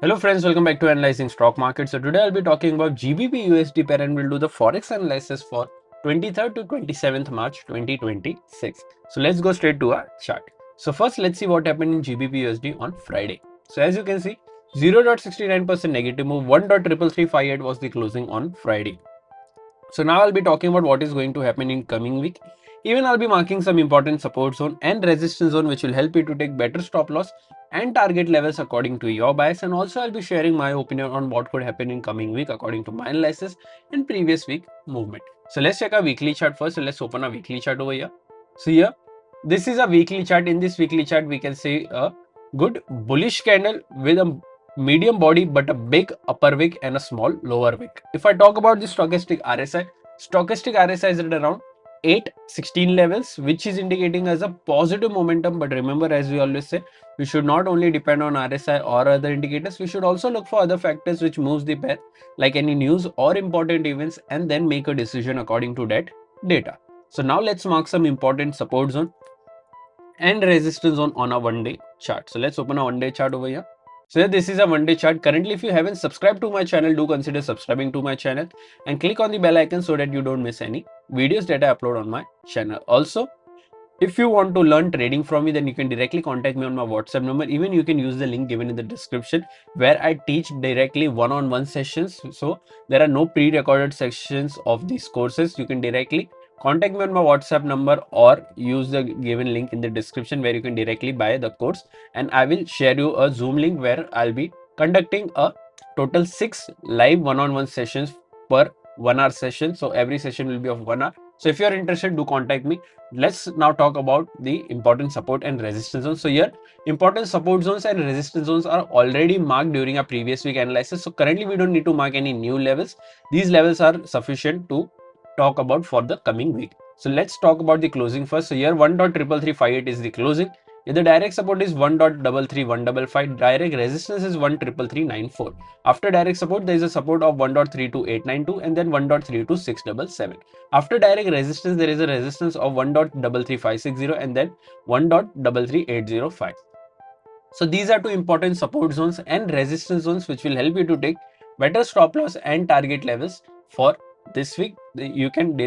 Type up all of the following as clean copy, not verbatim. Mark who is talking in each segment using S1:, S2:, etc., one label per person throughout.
S1: Hello friends, welcome back to Analyzing Stock Market. So today I'll be talking about GBP USD pair and we'll do the Forex analysis for 23rd to 27th March 2026. So let's go straight to our chart. So first let's see what happened in GBP USD on Friday. So as you can see, 0.69% negative move, 1.33358 was the closing on Friday. So now I'll be talking about what is going to happen in coming week. Even I'll be marking some important support zone and resistance zone which will help you to take better stop loss and target levels according to your bias, and also I'll be sharing my opinion on what could happen in coming week according to my analysis and previous week movement. So let's check our weekly chart first. So let's open a weekly chart over here. So here, this is a weekly chart. In this weekly chart, we can see a good bullish candle with a medium body but a big upper wick and a small lower wick. If I talk about the stochastic RSI is at around 816 levels, which is indicating as a positive momentum. But remember, as we always say, we should not only depend on RSI or other indicators, we should also look for other factors which moves the pair, like any news or important events, and then make a decision according to that data. So now let's mark some important support zone and resistance zone on a one-day chart. So let's open a one-day chart over here. So yeah, this is a one-day chart. Currently, if you haven't subscribed to my channel, do consider subscribing to my channel and click on the bell icon so that you don't miss any videos that I upload on my channel. Also, if you want to learn trading from me, then you can directly contact me on my WhatsApp number. Even you can use the link given in the description where I teach directly one-on-one sessions. So there are no pre-recorded sections of these courses. You can directly contact me on my WhatsApp number or use the given link in the description where you can directly buy the course, and I will share you a Zoom link where I'll be conducting a total 6 live one-on-one sessions per 1 hour session. So every session will be of 1 hour. So if you are interested, do contact me. Let's now talk about the important support and resistance zones. So here, important support zones and resistance zones are already marked during our previous week analysis. So currently we don't need to mark any new levels. These levels are sufficient to talk about for the coming week. So let's talk about the closing first. So here 1.33358 is the closing. If the direct support is 1.33155, direct resistance is 1.33394. After direct support, there is a support of 1.32892 and then 1.32677. After direct resistance, there is a resistance of 1.33560 and then 1.33805. So these are two important support zones and resistance zones which will help you to take better stop loss and target levels for this week. You can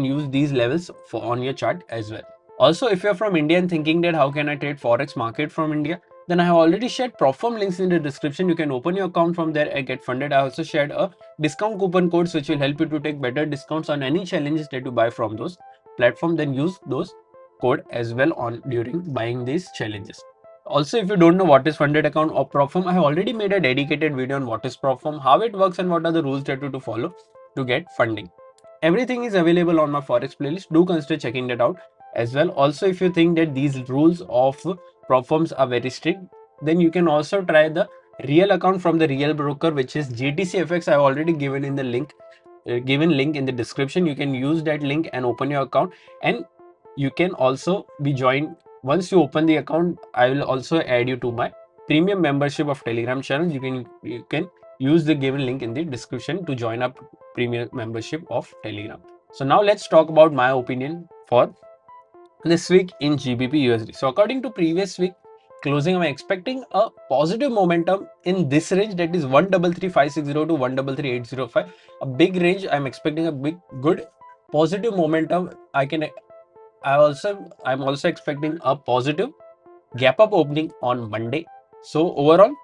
S1: use these levels for on your chart as well. Also, if you're from India and thinking that how can I trade Forex market from India, then I have already shared platform links in the description. You can open your account from there and get funded. I also shared a discount coupon codes which will help you to take better discounts on any challenges that you buy from those platform. Then use those code as well on during buying these challenges. Also, if you don't know what is funded account or prop firm, I have already made a dedicated video on what is prop firm, how it works, and what are the rules that you have to follow to get funding. Everything is available on my Forex playlist. Do consider checking that out as well. Also, if you think that these rules of prop firms are very strict, then you can also try the real account from the real broker, which is GTCFX. I have already given in the link, in the description. You can use that link and open your account, and you can also be joined. Once you open the account, I will also add you to my premium membership of Telegram channel. You can use the given link in the description to join up premium membership of Telegram. So now let's talk about my opinion for this week in GBP USD. So according to previous week closing, I'm expecting a positive momentum in this range, that is 133,560 to 133,805. A big range. I'm expecting a big good positive momentum. I'm also expecting a positive gap up opening on Monday. So overall,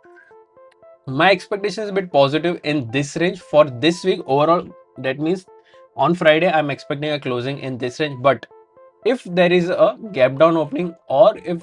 S1: my expectation is a bit positive in this range for this week overall. That means on Friday, I'm expecting a closing in this range. But if there is a gap down opening, or if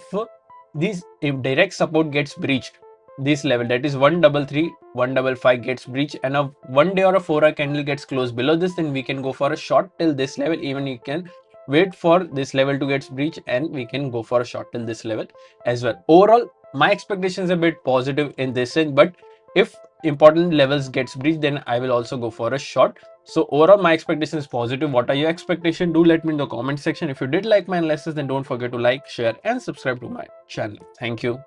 S1: direct support gets breached, this level, that is 133, 155 gets breached, and a 1 day or a 4-hour candle gets closed below this, then we can go for a short till this level. Even you can wait for this level to get breached and we can go for a short till this level as well. Overall, my expectations are a bit positive in this range, but if important levels gets breached, then I will also go for a short. So overall, my expectation is positive. What are your expectations? Do let me in the comment section. If you did like my analysis, then don't forget to like, share and subscribe to my channel. Thank you.